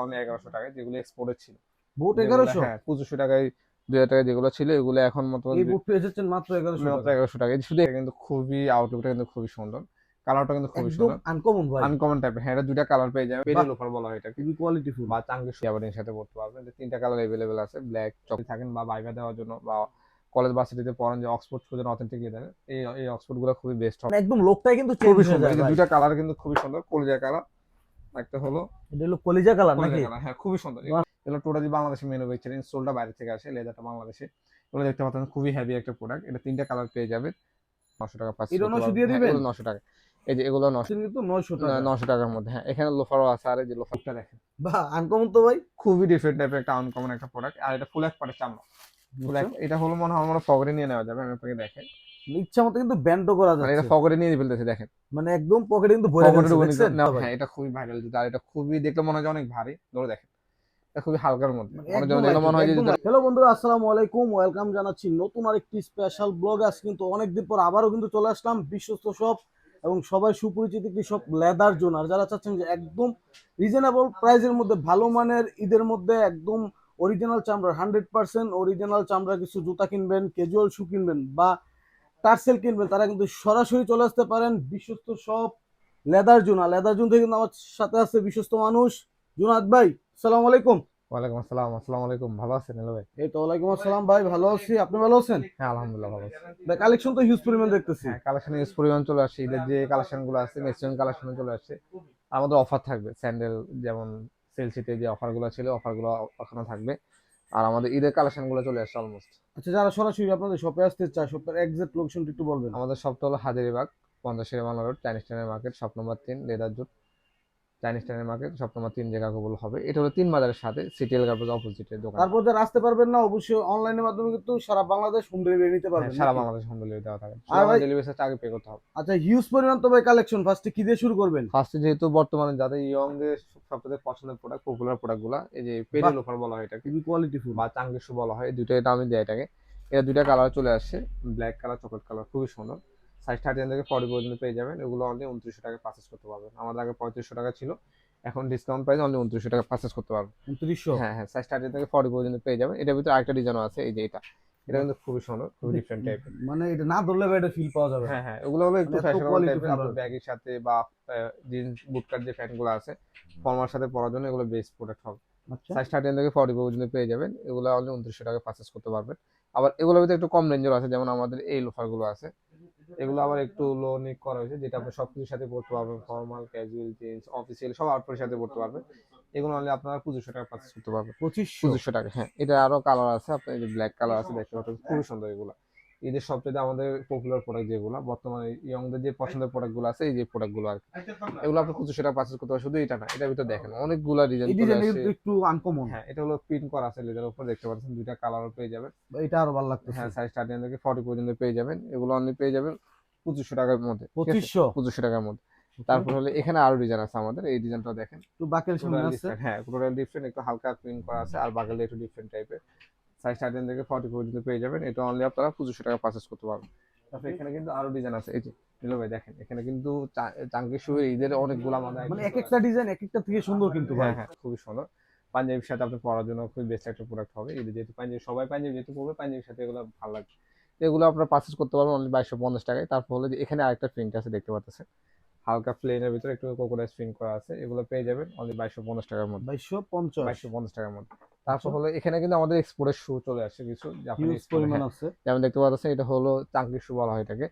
Only 1100 টাকায়, যেগুলো এক্সপোর্টের ছিল। বুট যেগুলো 1100? হ্যাঁ 2500 টাকায় 2000 টাকায় যেগুলো ছিল, এগুলো এখন মতো এই বুট পেয়ে যাচ্ছেন মাত্র 1100 মাত্র টাকা। 1100 টাকায়। শুধু এটা কিন্তু খুবই আউটলুকটা কিন্তু খুবই সুন্দর, কালারটা কিন্তু খুবই একদম সুন্দর, আনকমন ভাই। আনকমন টাইপের। হ্যাঁ, এটা দুইটা কালার পেয়ে যাবেন, পেরি বাহ, লোফার বলা হয় এটাকে, খুবই কোয়ালিটিফুল। বা চাঙ্গি সুয়াবাডির সাথে পড়তে পারবেন। যে তিনটা কালার अवेलेबल আছে, ব্ল্যাক চকলেট থাকেন বা বাইবা দেওয়ার জন্য, বা কলেজ ভার্সিটিতে পড়েন যে অক্সফোর্ড খুঁজেন অথেন্টিক দেন, এই অক্সফোর্ড গুলো খুবই বেস্ট হবে। মানে একদম লোকটাই কিন্তু চেঞ্জ খুবই হয়ে সুন্দর, যায় এই যে ভাই। দুইটা কালার কিন্তু খুবই সুন্দর, কলিজা কালার একটা হলো, এটা হলো কলিজা কালার কলিজা নাকি? কালার হ্যাঁ খুবই সুন্দর। বাহ, এগুলো টোটালি বাংলাদেশে ম্যানুফ্যাকচারিং, সোলটা বাইরে থেকে আসে, লেদারটা বাংলাদেশে। এগুলো দেখতে পাচ্ছেন খুবই হেভি একটা প্রোডাক্ট। এটা তিনটা কালার পেয়ে যাবে, 900 টাকা পারচেজ এটা করতে 900 পারবেন। দিয়ে হ্যাঁ, দিবেন? এগুলো 900 টাকা। এই যে এগুলো 900, কিন্তু 900 টাকা। 900 টাকার মধ্যে। হ্যাঁ, এখানে লোফারও আছে, আর এই যে লোফারটা দেখেন, বাহ, আনকমন তো ভাই। খুবই ডিফারেন্ট টাইপের একটা আনকমন একটা প্রোডাক্ট। আর এটা ফুল এক পাটের চামড়া, ফুল আচ্ছা, এক, এটা হলো মনে হয় আমার পকেটে নিয়ে নেওয়া যাবে। আমি আপনাকে দেখেন, ইচ্ছা মতো কিন্তু ব্যান্ডও করা মানে এটা যাচ্ছে। পকেটে নিয়ে ফেলতেছে দেখেন, মানে একদম পকেটে কিন্তু ভরে পকেটে ফেলছে, ঢুকে নিতে দেখছেন ভাই? হ্যাঁ, এটা খুবই ভাইরাল জুতা। আর এটা খুবই দেখলে মনে হয় যে অনেক ভারী, ধরে দেখেন, এটা খুবই হালকার মধ্যে, মানে অনেক জন একদম দেখলে লাইট মনে ওয়েট, হয় যে একদম। জুতা। হ্যালো বন্ধুরা, আসসালামু আলাইকুম, ওয়েলকাম জানাচ্ছি নতুন আরেকটি স্পেশাল ব্লগ। আজ কিন্তু অনেকদিন পর আবারও কিন্তু চলে আসলাম বিশ্বস্ত শপ এবং সবাই সুপরিচিত একটি শপ, লেদার জোন। আর যারা চাচ্ছেন যে একদম রিজনেবল প্রাইসের মধ্যে ভালো মানের, ঈদের মধ্যে একদম অরিজিনাল চামড়ার 100% অরিজিনাল চামড়ার কিছু জুতা কিনবেন, ক্যাজুয়াল শু কিনবেন বা টার্সেল কিনবেন, তারা কিন্তু সরাসরি চলে আসতে পারেন বিশ্বস্ত শপ লেদার জোন। আর লেদার জোন থেকে কিন্তু আমার সাথে আছে বিশ্বস্ত মানুষ জুনাদ ভাই। আসসালামু আলাইকুম। ওয়ালাইকুম আসসালাম, আসসালামু আলাইকুম। ভালো আছেন হ্যালো ভাই? এই তো ওয়ালাইকুম আসসালাম ভাই, ভালো আছি, আপনি ভালো আছেন? হ্যাঁ আলহামদুলিল্লাহ ভালো আছি। ভাই কালেকশন তো হিউজ পরিমাণ দেখতেছি। হ্যাঁ, কালেকশন ইউজ পরিমাণ চলে আসছে, ঈদের যে কালেকশন গুলো আছে ম্যাক্সিমাম কালেকশন চলে আসছে। আমাদের অফার থাকবে স্যান্ডেল, যেমন সেল সিটে যে অফার গুলো ছিল, অফার গুলো এখনো থাকবে। আর আমাদের ঈদের কালেকশন গুলো চলে আসছে অলমোস্ট। আচ্ছা, যারা সরাসরি আপনাদের শপে আসতে চায়, শপের এক্সাক্ট লোকেশনটা একটু বলবেন? আমাদের শপটা হলো হাজারীবাগ, 50 রোড, চাইনিজ টাউনের market, shop number 3, leather jute, Chinese টাউনের মার্কেট, শপ নম্বর 3 জায়গা কবুল হবে। এটা হলো 3 বাজারের সাথে সিটিএল গার্মেন্টস অপোজিটের দোকানটা। তারপর যারা আসতে পারবেন না, অবশ্যই অনলাইনের মাধ্যমে কিন্তু সারা বাংলাদেশ হোম ডেলিভারি নিতে হ্যাঁ, পারবেন সারা নাকি? বাংলাদেশ হোম ডেলিভারি দেওয়া থাকে, শুধু আর ভাই, আমাদের ডেলিভারি চার্জটা আগে পে করতে হবে। আচ্ছা, হিউজ পরিমাণ তো ভাই কালেকশন, ফার্স্টে কি দিয়ে শুরু করবেন? ফার্স্টে যেহেতু বর্তমানে যাদের ইয়ংদের সবচেয়ে পছন্দের প্রোডাক্ট, পপুলার প্রোডাক্ট গুলা, এই যে পেরি বাহ, লোফার বলা হয় এটাকে, খুবই কোয়ালিটিফুল। বা চাঙ্গি শু বলা হয়, দুইটাই নামই দেয় এটাকে। এটা দুইটা কালার চলে আসছে, ব্ল্যাক কালার, চকলেট কালার, খুবই সুন্দর। সাইজ 39 থেকে 40 পর্যন্ত পেয়ে যাবেন। এগুলো অনলি 2900 টাকা পারচেস করতে পারবেন। আমাদের আগে 3500 টাকা ছিল, এখন ডিসকাউন্ট প্রাইস অনলি 2900 টাকা পারচেস করতে পারবেন। 2900? হ্যাঁ হ্যাঁ, সাইজ 39 থেকে 40 পর্যন্ত পেয়ে যাবেন। এটার ভিতরে আরেকটা ডিজাইন আছে, এই যে এটা, এটা বাহ, কিন্তু খুবই সুন্দর, খুবই ডিফারেন্ট টাইপের। মানে এটা না ধরলে ভাই এটা ফিল পাওয়া যাবে না। হ্যাঁ হ্যাঁ, ওগুলো হলো মানে একটু এত ফ্যাশনেবল টাইপের, কোয়ালিটিফুল আপনার ভাবে। ব্যাগের সাথে বা জিন্স বুটকাট যে প্যান্ট গুলো আছে ফর্মার সাথে পরার জন্য এগুলো বেস্ট প্রোডাক্ট হবে। আচ্ছা, সাইজ 39 থেকে 40 পর্যন্ত পেয়ে যাবেন। এগুলো অনলি 2900 টাকা পারচেস করতে পারবেন। আবার এগুলোর ভিতরে একটু কম রেঞ্জের আছে, যেমন আমাদের এই লোফার গুলো আছে, এগুলো আবার একটু লো নেক করা হয়েছে, যেটা আপনি সবকিছুর সাথে পড়তে পারবেন, ফর্মাল, ক্যাজুয়াল, জিন্স, অফিসিয়াল সব আউটফিটের সাথে পড়তে পারবেন। এগুলো অনলি আপনারা 2500 টাকা পারচেস করতে পারবেন। 2500? 2500 টাকা, হ্যাঁ। এটা আরো কালার আছে, আপনার এই যে ব্ল্যাক কালার আছে, দেখতে পাচ্ছেন খুবই সুন্দর এগুলো। ঈদের সবচেয়ে আমাদের পপুলার প্রোডাক্ট যেগুলো বর্তমানে ইয়ংদের যে পছন্দের প্রোডাক্ট গুলো আছে, এই যে প্রোডাক্ট গুলো আর কি, এগুলো আপনি 2500 টাকা পারচেস করতে পারবেন। শুধু এটা না, এটার ভিতরে দেখেন অনেকগুলা ডিজাইন এই চলে ডিজাইনটা আসছে। কিন্তু একটু আনকমন। হ্যাঁ, এটা হলো প্রিন্ট করা আছে লেদারের উপর, দেখতে পাচ্ছেন দুইটা কালারও পেয়ে যাবেন। এটা আরো ভালো লাগতেছে। হ্যাঁ, সাইজ 39 থেকে 40 পর্যন্ত পেয়ে যাবেন। এগুলো অনলি পেয়ে যাবেন 2500 টাকার মধ্যে, ঠিক আছে? 2500? 2500 টাকার মধ্যে। ওকে, তারপর হলে এখানে আরো ডিজাইন আছে আমাদের, এই ডিজাইনটা দেখেন, একটু বাকের সামনে টোটাল আছে। ডিফারেন্ট। হ্যাঁ, টোটাল ডিফারেন্ট, একটু হালকা প্রিন্ট করা আছে, আর বাগালে একটু ডিফারেন্ট টাইপের। সাইজ 39 থেকে 40 পর্যন্ত পেয়ে যাবেন। এটা অনলি আপনারা 2500 টাকা পারচেস করতে পারবেন। তারপর এখানে কিন্তু আরো ডিজাইন আছে, এই যে নিলো ভাই দেখেন, এখানে কিন্তু চাঙ্কি শুয়ে ঈদের অনেকগুলো আমাদের মানে আইটেম এক চলে একটা আসছে। ডিজাইন এক একটা থেকে সুন্দর কিন্তু ভাই। হ্যাঁ হ্যাঁ, খুবই সুন্দর। পাঞ্জাবির সাথে আপনি পরার জন্য খুবই বেস্ট একটা প্রোডাক্ট হবে। ঈদে যেহেতু পাঞ্জাবি, সবাই পাঞ্জাবি যেহেতু পরবে, পাঞ্জাবির সাথে এগুলো ভালো লাগবে। তো এগুলো আপনারা পারচেস করতে পারবেন অনলি 2250 টাকায়। তারপর হলো যে এখানে আরেকটা প্রিন্ট আছে, দেখতে পাচ্ছেন হালকা প্লেনের ভিতরে একটু কোকোডাইল প্রিন্ট করা আছে, এগুলো পেয়ে যাবেন অনলি 2250 টাকার মধ্যে। 2250? 2250 টাকার মধ্যে। তারপর আচ্ছা, হলো এখানে কিন্তু আমাদের এক্সপোর্টের শু চলে আসছে কিছু, জাপানি হিউজ এক্সপোর্টের। পরিমাণ হ্যাঁ, আছে। যেমন দেখতে পাচ্ছেন এটা হলো চাঙ্কি শু বলা হয় এটাকে,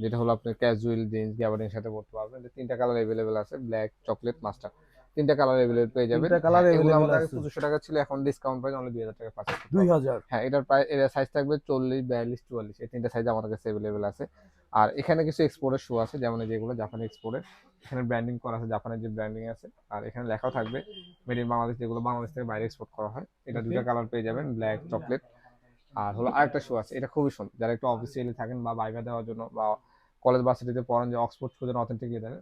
যেটা হলো আপনার ক্যাজুয়াল জিন্স গ্যাবার্ডিনের সাথে পড়তে পারবেন। এটা তিনটা কালার अवेलेबल আছে, ব্ল্যাক, চকলেট, মাস্টার, তিনটা কালার अवेलेबल পেয়ে যাবেন। তিনটা কালার হ্যাঁ, এগুলো अवेलेबल আমাদের আগে আছে। 2500 টাকা ছিল, এখন ডিসকাউন্ট প্রাইস অনলি 2000 টাকা পারচেজ করতে পারবেন। 2000? হ্যাঁ, এটার প্রাইস, এর সাইজ থাকবে 40, 42, 44, এই তিনটা সাইজ আমাদের কাছে अवेलेबल আছে। আর এখানে কিছু এক্সপোর্টের শু আছে, যেমন যেগুলো জাপানি এক্সপোর্টের, এখানে ব্র্যান্ডিং করা আছে, জাপানের যে ব্র্যান্ডিং আছে। আর এখানে লেখাও থাকবে মেড ইন বাংলাদেশ, যেগুলো বাংলাদেশ থেকে বাইরে এক্সপোর্ট করা হয়। এটা ওকে, দুইটা কালার পেয়ে যাবেন, ব্ল্যাক, চকলেট। আর হলো আরেকটা শু আছে, এটা খুবই সুন্দর, যারা একটু অফিসিয়ালি থাকেন বা ভাইবা দেওয়ার জন্য, বা কলেজ ভার্সিটিতে পড়েন যে অক্সফোর্ড খুঁজেন অথেন্টিক দেন,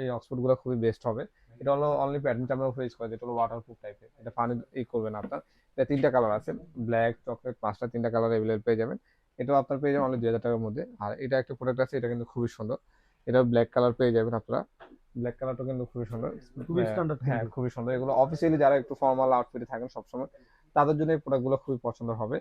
এই অক্সফোর্ড গুলো খুবই বেস্ট হবে। এটা হলো অনলি প্যাটার্ন চামড়া ফেস করে, যেটা হলো ওয়াটারপ্রুফ টাইপের, এটা পানি করবে না আপনার। এটা তিনটা কালার আছে, ব্ল্যাক, চকলেট, পাঁচটা, তিনটা কালার अवेलेबल পেয়ে যাবেন। এটাও আপনার পেয়ে যাবেন অনলি 2000 টাকার মধ্যে। আর এটা একটা প্রোডাক্ট আছে, এটা কিন্তু খুবই সুন্দর, এটা ব্ল্যাক কালার পেয়ে যাবেন আপনারা। ব্ল্যাক কালারটা কিন্তু খুবই সুন্দর। খুবই হ্যাঁ, স্ট্যান্ডার্ড হ্যাঁ কিন্তু। খুবই সুন্দর। এগুলো অফিসিয়ালি যারা একটু ফর্মাল আউটফিটে থাকেন সবসময় তাদের জন্য এই প্রোডাক্টগুলো খুবই পছন্দ হবে।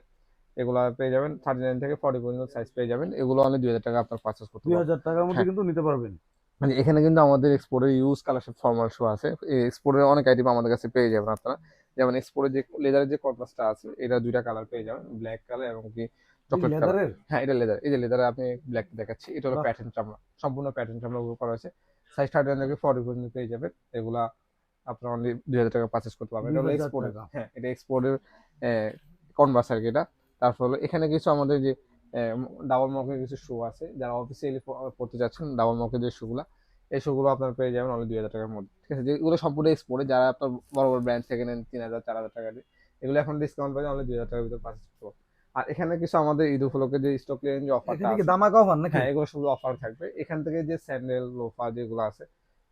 এগুলা পেয়ে যাবেন 39 থেকে 40 পর্যন্ত সাইজ পেয়ে যাবেন। এগুলো অনলি 2000 টাকা আপনার পারচেজ করতে দুই পারবেন। হাজার টাকার মধ্যে হ্যাঁ, কিন্তু নিতে পারবেন। মানে এখানে কিন্তু আমাদের এক্সপোর্টের ইউজ কালেকশন ফর্মাল শু আছে। এই এক্সপোর্টের অনেক আইটেম আমাদের কাছে পেয়ে যাবেন আপনারা। যেমন এক্সপোর্টের যে লেদারের যে কর্পাসটা আছে এটা দুইটা কালার পেয়ে যাবেন, ব্ল্যাক কালার এবং কি এই চকলেট কালার। লেদারের। হ্যাঁ, এটা লেদার। এই যে লেদারে আপনি ব্ল্যাক দেখাচ্ছি, এটা হলো বাহ। প্যাটার্ন চামড়া, সম্পূর্ণ প্যাটার্ন চামড়া উপর করা হয়েছে। সাইজ 39 থেকে 40 পর্যন্ত পেয়ে যাবেন। এগুলা আপনারা অনলি 2000 টাকা পারচেজ করতে পারবেন। দুই এটা হলো হাজার এক্সপোর্টের। টাকা হ্যাঁ, এটা এক্সপোর্টের কনভার্স আর কি এটা। তারপর হলো এখানে কিছু আমাদের যে ডাবল মকের কিছু শু আছে, যারা অফিসিয়ালি পড়তে যাচ্ছেন ডাবল মকের যে শুগুলা, এই শুগুলো আপনারা পেয়ে যাবেন অনলি 2000 টাকার মধ্যে। ঠিক আছে, যেগুলো সম্পূর্ণ এক্সপোর্টে, যারা আপনার বড় বড় ব্র্যান্ড থেকে নেন 3000 4000 টাকা দিয়ে, এগুলো এখন ডিসকাউন্ট পাবেন অনলি 2000 টাকার ভিতরে পারচেজ করতে পারবেন। আর এখানে কিছু আমাদের ঈদ উপলক্ষে যে স্টক ক্লিয়ারেন্স যে অফারটা এখানে কি আছে, দামাকা অফার নাকি? হ্যাঁ এগুলো শুধু অফার থাকবে। এখান থেকে যে স্যান্ডেল লোফার যেগুলো আছে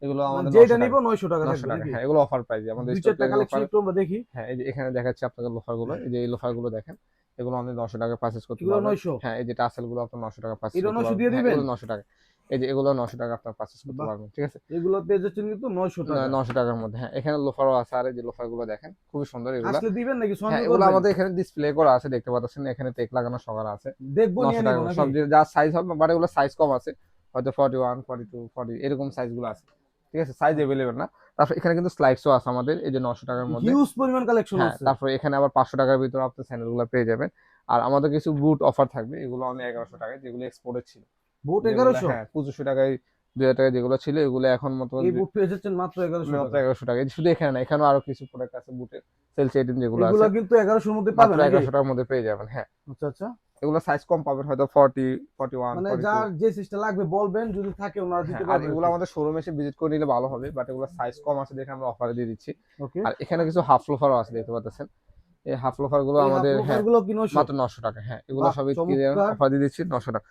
এগুলো মানে আমাদের যেটা 900 নিব টাকা। 900 টাকা 900 থাকবে টাকা, নাকি? হ্যাঁ এগুলো অফার প্রাইস আমাদের দুই স্টক চারটা ক্লিয়ারেন্স কালেকশন অফার। একটু আমরা দেখি। হ্যাঁ, এই যে এখানে দেখাচ্ছি আপনাকে লোফার গুলো, এই যে এই লোফার গুলো দেখেন, এগুলো অনলি 900 টাকা পারচেজ করতে এগুলো পারবেন। 900। হ্যাঁ, এই যে টাসেল গুলো আপনার 900 টাকা পারচেজ এটা করতে 900 পারবেন। দিয়ে হ্যাঁ, দিবেন? এগুলো 900 টাকা। এই যে এগুলো 900 টাকা আপনার পারচেজ করতে বাহ, পারবেন। ঠিক আছে, এগুলো পেয়ে যাচ্ছেন কিন্তু 900 টাকা। 900 টাকার মধ্যে। হ্যাঁ, এখানে লোফারও আছে, আর এই যে লোফার গুলো দেখেন খুবই সুন্দর এগুলা। আসলে দিবেন নাকি হ্যাঁ, সঙ্গে এগুলো করবেন? আমাদের এখানে ডিসপ্লে করা আছে, দেখতে পাচ্ছেন এখানে টেক লাগানো সবার আছে। দেখবো নিয়ে 900 নিব টাকা করে নাকি? সব যা সাইজ হবে, বাট এগুলো সাইজ কম আছে, হয়তো 41 42 40 এরকম সাইজ গুলো আছে। ঠিক আছে, সাইজ এভেলেবেল না। তারপর এখানে কিন্তু স্লাইডসও আছে আমাদের, এই যে 900 টাকার মধ্যে। হিউজ পরিমাণ কালেকশন হ্যাঁ, আছে। তারপর এখানে আবার 500 টাকার ভিতরে আপনি স্যান্ডেল গুলো পেয়ে যাবেন। আর আমাদের কিছু বুট অফার থাকবে, এগুলো অনলি 1100 টাকায়, যেগুলো এক্সপোর্টের ছিল। বুট যেগুলো 1100? হ্যাঁ 2500 টাকায় 2000 টাকায় যেগুলো ছিল, এগুলো এখন মতো এই বুট পেয়ে যাচ্ছেন মাত্র 1100 মাত্র টাকা। 1100 টাকা। শুধু এখানে না, এখানেও আরো কিছু প্রোডাক্ট আছে বুটের সেলস আইটেম যেগুলো এগুলা আছে, কিন্তু 1100 এর মধ্যে মাত্র পাবেন নাকি? 1100 টাকার মধ্যে পেয়ে যাবেন। হ্যাঁ, আচ্ছা আচ্ছা। এগুলো সাইজ কম পাবেন, হয়তো 40 41 মানে 42। যার যে সিস্টেম লাগবে বলবেন, যদি থাকে ওনারা হ্যাঁ, দিতে আর পারবে আর এগুলো কি। আমাদের শোরুমে এসে ভিজিট করে নিলে ভালো হবে, বাট এগুলো সাইজ কম আছে দেখে আমরা অফারে দিয়ে দিচ্ছি। ওকে। আর এখানে কিছু হাফ লোফারও আছে, দেখতে পাচ্ছেন এই হাফ লোফার গুলো এই হাফ আমাদের। লোফার হ্যাঁ, গুলো কি 900? মাত্র 900 টাকা। হ্যাঁ, এগুলো বাহ, সবই চমৎকার। অফার দিয়ে দিচ্ছি 900 টাকা।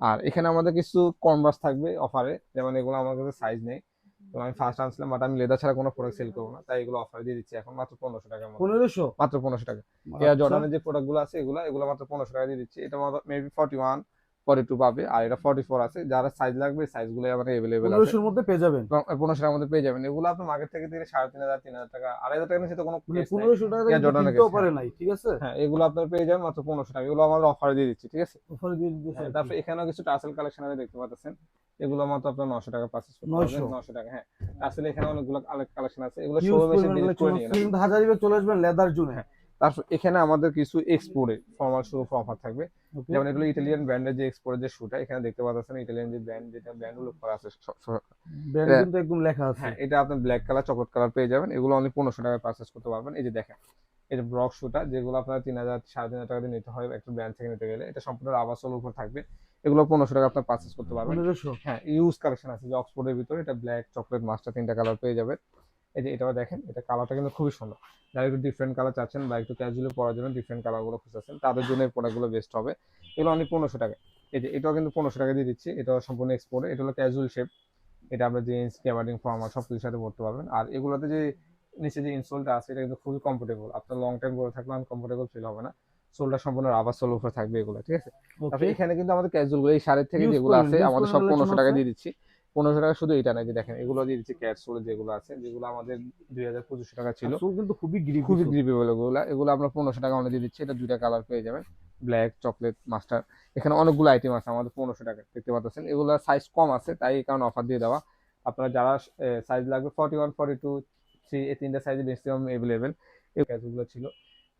আর এখানে আমাদের কিছু কনভার্স থাকবে অফারে, যেমন এগুলো আমার কাছে সাইজ নেই, তো আমি ফার্স্ট আনছিলাম, বাট আমি লেদার ছাড়া কোনো প্রোডাক্ট সেল করবো না, তাই এগুলো অফারে দিয়ে দিচ্ছি এখন মাত্র 1500 টাকার মধ্যে। 1500? মাত্র 1500 টাকা। এয়ার আচ্ছা। জর্ডানের যে প্রোডাক্ট গুলো আছে এগুলো এগুলো মাত্র 1500 টাকা দিয়ে দিচ্ছি। এটা মেবি 41 42 পাবে, আর এটা 44 আছে। যারা সাইজ লাগবে সাইজ গুলো আমাদের এভেলেবেল আছে। 1500 এর মধ্যে পেয়ে যাবেন। 1500 টাকার মধ্যে পেয়ে যাবেন। এগুলো আপনার মার্কেট থেকে দিলে 3500 3000 টাকা 2500 টাকা নিচে তো কোনো মানে কেস নাই। 1500 টাকা এয়ার কিন্তু জর্ডানের কিনতেও কেস। পারে হ্যাঁ, নাই, ঠিক আছে? হ্যাঁ এগুলো আপনারা পেয়ে যাবেন মাত্র 1500 টাকা। এগুলো আমাদের অফারে দিয়ে দিচ্ছি। ঠিক আছে, অফার দিয়ে দিতেছে হ্যাঁ। আর কি। তারপর এখানেও কিছু টাসেল কালেকশন আছে, দেখতে পাচ্ছেন এগুলো মাত্র আপনার 900 টাকা পারচেজ করতে পারবেন। 900? 900 টাকা। হ্যাঁ, আসলে এখানে অনেকগুলো কালেকশন আছে, এগুলো হিউজ শোরুমে এসে পরিমাণ ভিজিট কালেকশন করে নিয়ে আছে, নেন। কিন্তু হাজারিবাগ চলে আসবেন লেদার জোনে। হ্যাঁ, তারপর এখানে আমাদের কিছু এক্সপোর্টে ফর্মাল শু অফার থাকবে, ওকে। যেমন এগুলো ইটালিয়ান ব্র্যান্ডের যে এক্সপোর্টের যে শুটা, এখানে দেখতে পাচ্ছেন ইটালিয়ান যে ব্র্যান্ড, যেটা ব্র্যান্ড উল্লেখ করা আছে ব্র্যান্ড এটা। কিন্তু একদম লেখা আছে। হ্যাঁ, এটা আপনি ব্ল্যাক কালার চকলেট কালার পেয়ে যাবেন। এগুলো অনলি 1500 টাকায় পারচেজ করতে পারবেন। এই যে দেখেন, এই যে ব্রক শুটা, যেগুলো আপনার 3000 3500 টাকা দিয়ে নিতে হয় একটা ব্র্যান্ড থেকে নিতে গেলে, এটা সম্পূর্ণ রাবার উপর থাকবে। এগুলো 1500 টাকা আপনার পারচেজ করতে পারবেন। 1500? হ্যাঁ, ইউজ কালেকশন আছে যে অক্সফোর্ডের ভিতরে, এটা ব্ল্যাক চকলেট মাস্টার তিনটা কালার পেয়ে যাবেন। এই যে এটাও দেখেন, এটা কালারটা কিন্তু খুবই সুন্দর। যারা একটু ডিফারেন্ট কালার চাচ্ছেন বা একটু ক্যাজুয়ালি পরার জন্য ডিফারেন্ট কালার গুলো খুঁজছেন, তাদের জন্য এই প্রোডাক্টগুলো বেস্ট হবে। এগুলো অনলি 1500 টাকা। এই যে এটাও কিন্তু 1500 টাকা দিয়ে দিচ্ছি, এটা সম্পূর্ণ এক্সপোর্ট। এটা হলো ক্যাজুয়াল শেপ, এটা আমরা জিন্স ক্যাবার্ডিং ফর্মাল সব কিছুর সাথে পড়তে পারবেন। আর এগুলোতে যে নিচে যে ইনসোলটা আছে এটা কিন্তু খুবই কমফোর্টেবল, আপনার লং টাইম পরে থাকলে আনকমফোর্টেবল ফিল হবে না। সোলটা সম্পূর্ণ রাবার সোল উপরে থাকবে এগুলো। ঠিক আছে, তারপরে ওকে। এখানে কিন্তু আমাদের ক্যাজুয়াল গুলো এই শাড়ির থেকে হিউজ যেগুলো পরিমাণ আছে হিউজ আমাদের পরিমাণ সব কালেকশন 1500 টাকা আছে। দিয়ে দিচ্ছি। 1500 টাকা শুধু এটা নাই, যে দেখেন এগুলো দিয়ে দিচ্ছি ক্যাট সোলের যেগুলো আছে, যেগুলো আমাদের 2500 টাকা ছিল, আসল কিন্তু খুবই গ্রিপি খুবই সোল। গ্রিপেবল এগুলো। এগুলো আমরা 1500 টাকা অনলি দিয়ে দিচ্ছি। এটা দুইটা কালার পেয়ে যাবেন, ব্ল্যাক চকলেট মাস্টার। এখানে অনেকগুলো আইটেম আছে আমাদের 1500 টাকা, দেখতে পাচ্ছেন এগুলো সাইজ কম আছে, তাই এই কারণে অফার দিয়ে দেওয়া। আপনারা যারা সাইজ লাগবে 41 42 3 এই তিনটা সাইজ ম্যাক্সিমাম এভেলেবেল, এই ক্যাজগুলো ছিল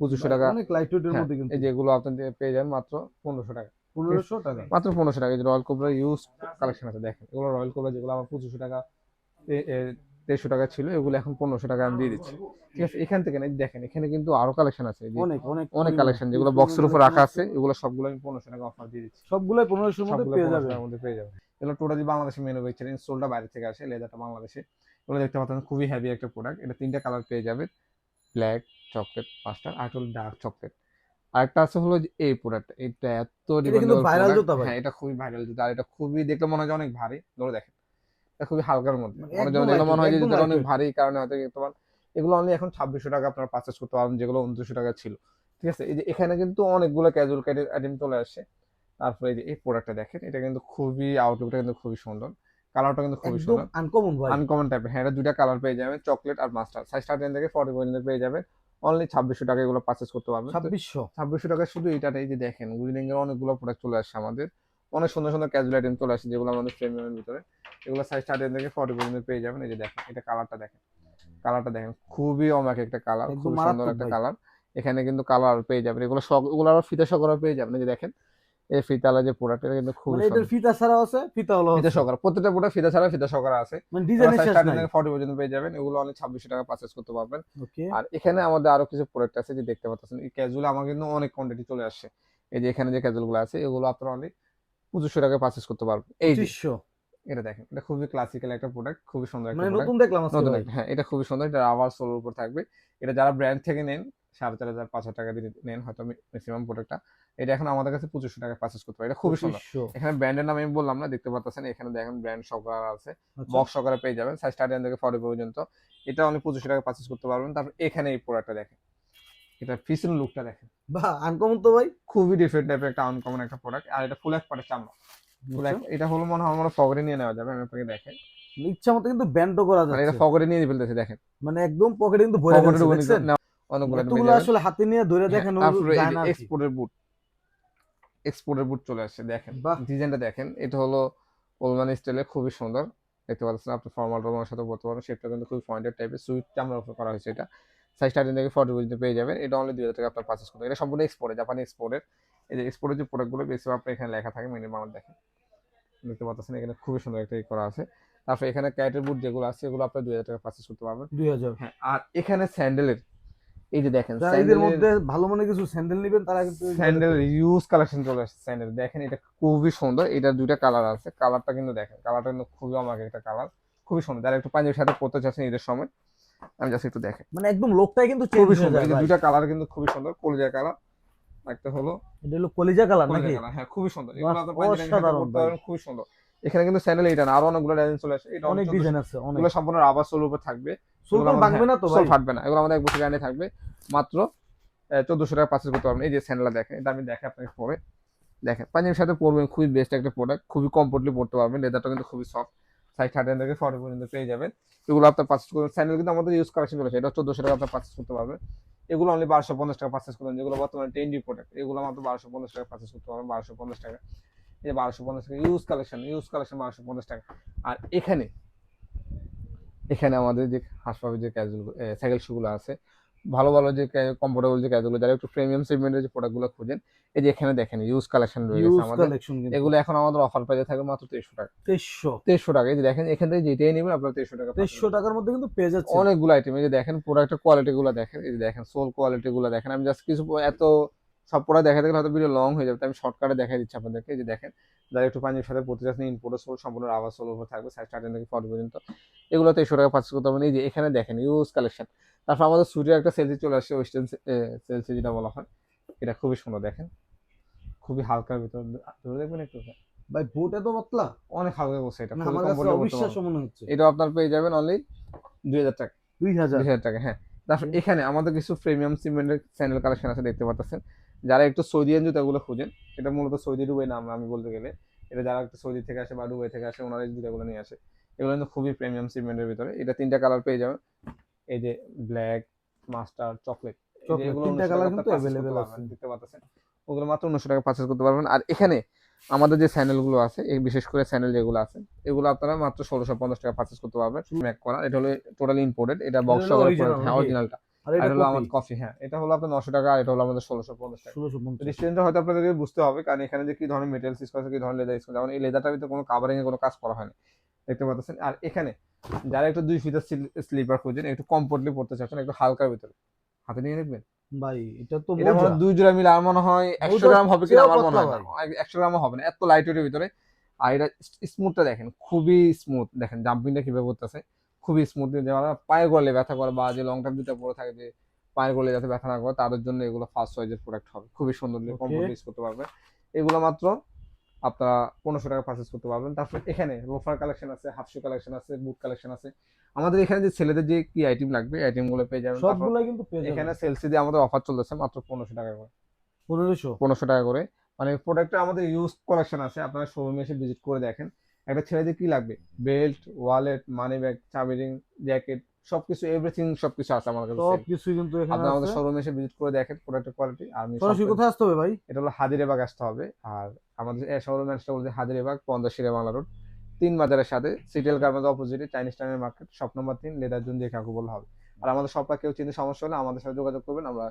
2500 টাকা। অনেক লাইট ওয়েটের হ্যাঁ, মধ্যে কিন্তু। এই যেগুলো আপনাদের পেয়ে যাবেন মাত্র 1500 টাকা। 1500 টাকা? মাত্র 1500 টাকা। এই যে রয়্যাল কোবরা ইউজ কালেকশন আছে, দেখেন এগুলো রয়্যাল কোবরা, যেগুলো আমার 2500 টাকা 2300 টাকা ছিল, এগুলো এখন 1500 টাকা আমি দিয়ে দিচ্ছি। ঠিক আছে, এখান থেকে না, এই দেখেন এখানে কিন্তু আরো কালেকশন আছে, এই যে অনেক অনেক অনেক পরিমাণ, কালেকশন, যেগুলো হিউজ বক্সের পরিমাণ উপর রাখা কালেকশন আছে, এগুলো সবগুলো আমি 1500 টাকা অফার দিয়ে দিচ্ছি। সবগুলাই 1500 এর মধ্যে সবগুলো পেয়ে 1500 যাবেন। টাকার মধ্যে পেয়ে যাবেন। এগুলো টোটালি বাংলাদেশে ম্যানুফ্যাকচারিং, সোলটা বাইরে থেকে আসে, লেদারটা বাংলাদেশে। এগুলো দেখতে পাচ্ছেন খুবই হেভি একটা প্রোডাক্ট। এটা তিনটা কালার পেয়ে যাবে, ব্ল্যাক চকলেট মাস্টার আর হলো ডার্ক চকলেট। আরেকটা আছে হলো যে এই প্রোডাক্ট, এটা এত এটা কিন্তু ডিমান্ডেবল ভাইরাল প্রোডাক্ট। জুতা ভাই। হ্যাঁ, এটা খুবই ভাইরাল জুতা, আর এটা খুবই দেখলে মনে হয় যে অনেক ভারী। ধরে দেখেন, এটা খুবই হালকার মধ্যে, মানে অনেক জন একদম দেখলে লাইট মনে ওয়েট, হয় যে একদম জুতাটা লাইট অনেক ওয়েট। ভারী, এই কারণে হয়তো দেখতে পান। এগুলো অনলি এখন 2600 টাকা আপনারা পারচেজ করতে পারবেন, যেগুলো 2900 টাকা ছিল। ঠিক আছে, এই যে এখানে কিন্তু অনেকগুলো ক্যাজুয়াল আইটেম চলে আসছে। তারপরে এই যে এই প্রোডাক্টটা দেখেন, এটা কিন্তু খুবই আউটলুকটা কিন্তু খুবই সুন্দর। কালারটা কিন্তু খুবই একদম সুন্দর, আনকমন ভাই। আনকমন টাইপের। হ্যাঁ, এটা দুইটা কালার পেয়ে যাবেন, চকলেট আর মাস্টার্ড। সাইজ 13 থেকে 40 পর্যন্ত পেয়ে যাবেন। অনলি 2600 টাকা এগুলো পারচেজ করতে পারবেন। তো 2600। 2600 টাকায় শুধু এটাটাই যে দেখেন, উইলিং এর অনেকগুলো প্রোডাক্ট চলে আসছে আমাদের। অনেক সুন্দর সুন্দর ক্যাজুয়াল আইটেম চলে আসছে যেগুলো আমাদের প্রিমিয়ামের ভিতরে। এগুলো সাইজ 13 থেকে 40 পর্যন্ত পেয়ে যাবেন। এই যে দেখেন, এটা কালারটা দেখেন, কালারটা দেখেন, খুবই অমায়িক একটা কালার, একদম খুবই সুন্দর মারাত্মক একটা ভাই। কালার। এখানে কিন্তু কালার পেয়ে যাবেন, এগুলো সব, এগুলো আবার ফিতা সহকারে পেয়ে যাবেন। এই যে দেখেন, এই ফিতালা যে প্রোডাক্ট, এটা কিন্তু খুবই মানে এটার সুন্দর। ফিতা ছাড়াও আছে, ফিতা হলো ফিতা আছে, সহকারে প্রত্যেকটা প্রোডাক্ট ফিতা ছাড়া ফিতা সহকারে আছে। মানে এগুলো ডিজাইনের সাইজ শেষ 13 নাই। থেকে 40 পর্যন্ত পেয়ে যাবেন। এগুলো অনলি 2600 টাকা পারচেজ করতে পারবেন। ওকে। আর এখানে আমাদের আরো কিছু প্রোডাক্ট আছে যে দেখতে পাচ্ছেন, এই ক্যাজুয়াল আমার কিন্তু অনেক কোয়ান্টিটি চলে আসছে। এই যে এখানে যে ক্যাজুয়াল গুলো আছে, এগুলো আপনারা অনলি 2500 টাকায় পারচেজ করতে পারবেন। এই যে 2500। এটা দেখেন, এটা খুবই ক্লাসিক্যাল একটা প্রোডাক্ট, খুবই সুন্দর একটা মানে প্রোডাক্ট, নতুন দেখলাম আজকে নতুন ভাই। একটা। হ্যাঁ, এটা খুবই সুন্দর, এটা রাবার সোলের উপর থাকবে। এটা যারা ব্র্যান্ড থেকে নেন 4500 5,000 টাকা দিয়ে নেন হয়তো ম্যাক্সিমাম প্রোডাক্টটা, এটা এখন আমাদের কাছে 2500 টাকা পারচেজ করতে পারে। এটা খুবই সুন্দর। 2500। এখানে ব্র্যান্ডের নাম আমি বললাম না, দেখতে পাচ্ছেন এখানে দেখেন ব্র্যান্ড সহকারে আছে, আচ্ছা। বক্স সহকারে পেয়ে যাবেন। সাইজ 13 থেকে 40 পর্যন্ত। এটা অনলি 2500 টাকা পারচেজ করতে পারবেন। তারপর এখানে এই প্রোডাক্টটা দেখেন, এটা পিছন লুকটা দেখেন, বাহ, আনকমন তো ভাই। খুবই ডিফারেন্ট টাইপের একটা আনকমন একটা প্রোডাক্ট। আর এটা ফুল এক পাটের চামড়া, ফুল আচ্ছা। এক, এটা হলো মনে হয় আমরা পকেটে নিয়ে নেওয়া যাবে। আমি আপনাকে দেখেন, ইচ্ছা মতো কিন্তু ব্যান্ডও করা মানে এটা যাচ্ছে, পকেটে নিয়ে ফেলতেছে দেখেন, মানে একদম পকেটে কিন্তু ভরে পকেটে ফেলছে, ঢুকে দেখছেন? অনেকগুলো আইটেম পেয়ে এতগুলো যাবেন। আসলে হাতে নিয়ে ধরে হ্যাঁ, দেখানো তারপরে এই যায় যে না আর কি। এক্সপোর্টের বুট, এক্সপোর্টের বুট চলে আসছে দেখেন, বাহ। ডিজাইনটা দেখেন। এটা হলো ওলমান স্টাইলে, খুবই সুন্দর দেখতে পাচ্ছেন। আপনি ফর্মাল টর্মাল সাথে পড়তে পারেন। শেপটা কিন্তু খুবই পয়েন্টেড টাইপের, সুইট চামড়ার উপর করা হয়েছে। এটা সাইজ 13 থেকে 40 পর্যন্ত পেয়ে যাবেন। এটা অনলি 2000 টাকা আপনার পারচেজ করতে। এটা সম্পূর্ণ এক্সপোর্টে, জাপানি এক্সপোর্টের। এই যে এক্সপোর্টের যে প্রোডাক্টগুলো বেশি আপনার এখানে লেখা থাকে মিনিমাম, দেখেন দেখতে পাচ্ছেন এখানে খুবই সুন্দর একটা করা আছে। তারপর এখানে ক্যাটের বুট যেগুলো আছে, এগুলো আপনার 2000 টাকা পারচেজ করতে পারবেন। 2000। হ্যাঁ, আর এখানে স্যান্ডেলের, এই যে দেখেন যারা ঈদের স্যান্ডেলের, মধ্যে ভালো মনে কিছু স্যান্ডেল নেবেন তারা কিন্তু এই স্যান্ডেল ইউজ কালেকশন চলে আসছে। স্যান্ডেল দেখেন, এটা খুবই সুন্দর। এটার দুইটা কালার আছে, কালারটা কিন্তু দেখেন, কালারটা কিন্তু খুবই আমাকে একটা কালার, খুবই সুন্দর। যারা একটু পাঞ্জাবির সাথে পড়তে চাচ্ছেন ঈদের সময়, আমি জাস্ট একটু দেখেন, মানে একদম লোকটাই কিন্তু চেঞ্জ খুবই হয়ে সুন্দর। যায় এই যে ভাই। দুইটা কালার কিন্তু খুবই সুন্দর, কলিজা কালার একটা হলো, এটা হলো কলিজা কালার কলিজা নাকি? কালার, হ্যাঁ খুবই সুন্দর। বাহ, এগুলো আপনার পাঞ্জাবির সাথে অসাধারণ পড়তে ভাই। পারবেন, খুবই সুন্দর। এখানে কিন্তু স্যান্ডেল এটা না, আরো অনেকগুলো ডিজাইন চলে আসে। এটা অনেক অনেক 1400, ডিজাইন আছে, অনেক। এগুলো সম্পূর্ণ রাবার সোলের উপর থাকবে। এগুলো সোলটোল আমাদের, ভাঙবে হ্যাঁ না তো সোল ভাই? ফাটবে না, এগুলো আমাদের 1 বছর গ্যারান্টি থাকবে। মাত্র 1400 টাকা পারচেজ করতে পারবেন। এই যে স্যান্ডেলটা দেখেন, এটা আমি দেখে আপনাকে পরে দেখেন, পাঞ্জাবির সাথে পরবেন, খুবই বেস্ট একটা প্রোডাক্ট, খুবই কমফোর্টলি পড়তে পারবেন। লেদারটা কিন্তু খুবই সফট। সাইজ 13 থেকে 40 পর্যন্ত পেয়ে যাবেন। এগুলো আপনার পারচেজ করবেন। স্যান্ডেল কিন্তু আমাদের ইউজ কালেকশন চলেছে, এটা 1400 টাকা আপনার পারচেজ করতে পারবেন। এগুলো অনলি 1250 টাকা পারচেজ করবেন। যেগুলো বর্তমানে ট্রেন্ডি প্রোডাক্ট, এগুলো মাত্র 1250 টাকা পারচেজ করতে পারবেন। 1250 টাকা, এই 1250 টাকা ইউজ কালেকশন, ইউজ কালেকশন 1250 টাকা। আর এখানে, এখানে আমাদের যে হাসপাতালের যে ক্যাজুয়াল সাইকেল শুগুলো আছে, ভালো ভালো যে কমফোর্টেবল যে ক্যাজুয়াল, যারা একটু প্রিমিয়াম সেগমেন্টের যে প্রোডাক্টগুলো খুঁজেন, এই যে এখানে দেখেন ইউজ কালেকশন রয়ে গেছে ইউজ আমাদের। কালেকশন কিন্তু এগুলো এখন আমাদের অফার প্রাইসে থাকবে মাত্র 2300 টাকা। 2300। 2300 টাকা, এই যে দেখেন এখান থেকে যেটাই নেবেন আপনার 2300 টাকা পাবেন। 2300 টাকার মধ্যে কিন্তু পেয়ে যাচ্ছেন। অনেকগুলো আইটেম, এই যে দেখেন প্রোডাক্টের কোয়ালিটি গুলো দেখেন, এই যে দেখেন সোল কোয়ালিটি গুলো দেখেন। আমি জাস্ট কিছু এত সব প্রোডাক্ট দেখাতে গেলে হয়তো ভিডিও লং হয়ে যাবে, তাই আমি শর্টকাটে দেখাই দিচ্ছি আপনাদেরকে। এই যে দেখেন, যারা একটু পাঞ্জাবির সাথে পড়তে চাচ্ছেন, ইম্পোর্টের সোল, সম্পূর্ণ রাবার সোল উপর থাকবে, সাইজ 13 থেকে 40 পর্যন্ত। এগুলো 2300 টাকা পারচেজ করতে পারবেন। এই যে এখানে দেখেন ইউজ কালেকশন। তারপর আমাদের সুটের একটা সেলসি চলে আসছে, ওয়েস্টার্ন সেলসি যেটা বলা হয়, এটা খুবই সুন্দর দেখেন, খুবই হালকার ভিতর, ধরে দেখবেন একটু, ভাই বুট এত পাতলা, অনেক হালকা বসে, এটা মানে খুবই আমার কাছে কমফোর্টেবল করতে অবিশ্বাস্য পারবেন। মনে হচ্ছে। এটা আপনার পেয়ে যাবেন অনলি 2000 টাকা, 2000। 2000 টাকা, হ্যাঁ। তারপর এখানে আমাদের কিছু প্রিমিয়াম সিমেন্টের স্যান্ডেল কালেকশন আছে, দেখতে পাচ্ছেন। যারা একটু সৌদিয়ান জুতাগুলো খুঁজেন, এটা মূলত সৌদি ডুবাই নাম আমি বলতে গেলে, এটা যারা একটু সৌদি থেকে আসে বা ডুবাই থেকে আসে, ওনারা এই জুতাগুলো নিয়ে আসে। এগুলো কিন্তু খুবই প্রিমিয়াম সিমেন্টের ভিতরে। এটা 3টা কালার পেয়ে যাবেন, এই যে ব্ল্যাক, মাস্টার, চকলেট। এই যে চকলেট এগুলো 3টা 1900 টাকা কালার আপনার কিন্তু পারচেজ করতে अवेलेबल আছে। পারবেন, দেখতে পাচ্ছেন। ওগুলো মাত্র 1900 টাকা পারচেজ করতে পারবেন। আর এখানে আমাদের যে স্যান্ডেলগুলো আছে, এই বিশেষ করে স্যান্ডেল যেগুলো আছে, এগুলো আপনারা মাত্র 1650 টাকা পারচেজ করতে পারবেন। ম্যাক করা, এটা হলো টোটালি ইম্পোর্টেড, এটা এটা বক্স হলো সহকারে অরিজিনাল হ্যাঁ নাকি? অরিজিনালটা। আর আর এটা হলো কপি আমাদের কফি, হ্যাঁ এটা হলো আপনার 900 টাকা, আর এটা হলো আমাদের 1650 টাকা। তো 1650। ডিসটেন্সটা হয়তো আপনাদেরকে বুঝতে হবে, কারণ এখানে যে কি ধরনের মেটেরিয়ালস ইউজ করা হয়েছে, কি ধরনের লেদার ইউজ করা, যেমন এই লেদারটার ভিতরে কোনো কাভারিং এর কোনো কাজ করা হয়নি, দেখতে পাচ্ছেন। আর এখানে যারা একটু 2 ফিটার স্লিপার খুঁজেন, একটু কমফোর্টলি পড়তে চাচ্ছেন, একটু হালকার ভিতরে, হাতে নিয়ে দেখবেন, ভাই এটা তো এটা মনে মজা। হয় 2 জোড়া মিলে আর মনে হয় 100 মজার গ্রাম হবে কিনা চেয়েও আমার মনে পাতলা হয় না, ভাই। 100 গ্রামও হবে না, এত লাইট ওয়েটের ভিতরে। আর এটা স্মুথটা দেখেন, খুবই স্মুথ দেখেন, জাম্পিংটা কিভাবে করতেছে, খুবই স্মুথ। যারা পায়ে গলে ব্যথা করে বা যে লং টার্ম জুতা পরে থাকে, যে পায়ের গলে যাতে ব্যথা না করে, তাদের জন্য এগুলো ফার্স্ট চয়েসের প্রোডাক্ট হবে, খুবই সুন্দর, ওকে। কমফোর্ট ইউজ করতে পারবে। এগুলো মাত্র আপনারা 1500 টাকা পারচেজ করতে পারবেন। তারপর এখানে লোফার কালেকশন আছে, হাফ শু কালেকশন আছে, বুট কালেকশন আছে। আমাদের এখানে যে ছেলেদের যে কি আইটেম লাগবে, আইটেম গুলো পেয়ে যাবেন। তারপর সবগুলাই কিন্তু পেয়ে যাবেন। এখানে সেলসি দিয়ে আমাদের অফার চলতেছে মাত্র 1500 টাকা করে, 1500। 1500 টাকা করে। মানে প্রোডাক্টটা আমাদের ইউজ কালেকশন আছে, আপনারা শোরুমে এসে ভিজিট করে দেখেন। একটা ছেলেদের কি লাগবে, বেল্ট, ওয়ালেট, মানি ব্যাগ, চাবি রিং, জ্যাকেট, সবকিছু এভরিথিং সবকিছু আছে আমার কাছে সব সেম। কিছুই কিন্তু এখানে আপনারা আমাদের আছে। শোরুমে এসে ভিজিট করে দেখেন প্রোডাক্টের কোয়ালিটি। আর আমি সরাসরি কোথায় আসতে হবে ভাই? এটা হলো হাজিরাবাগ আসতে হবে। আর আমাদের শোরুম অ্যাড্রেসটা বলতে হাজিরাবাগ 50 শেরে বাংলা রোড, 3 বাজারের সাথে সিটিএল গার্মেন্টস অপোজিটে চাইনিজ টাউনের market, shop number 3, leather zone দিয়ে কাকু বললে হবে। আর আমাদের শপটা কেউ চিনতে সমস্যা হলে আমাদের সাথে যোগাযোগ করবেন, আমরা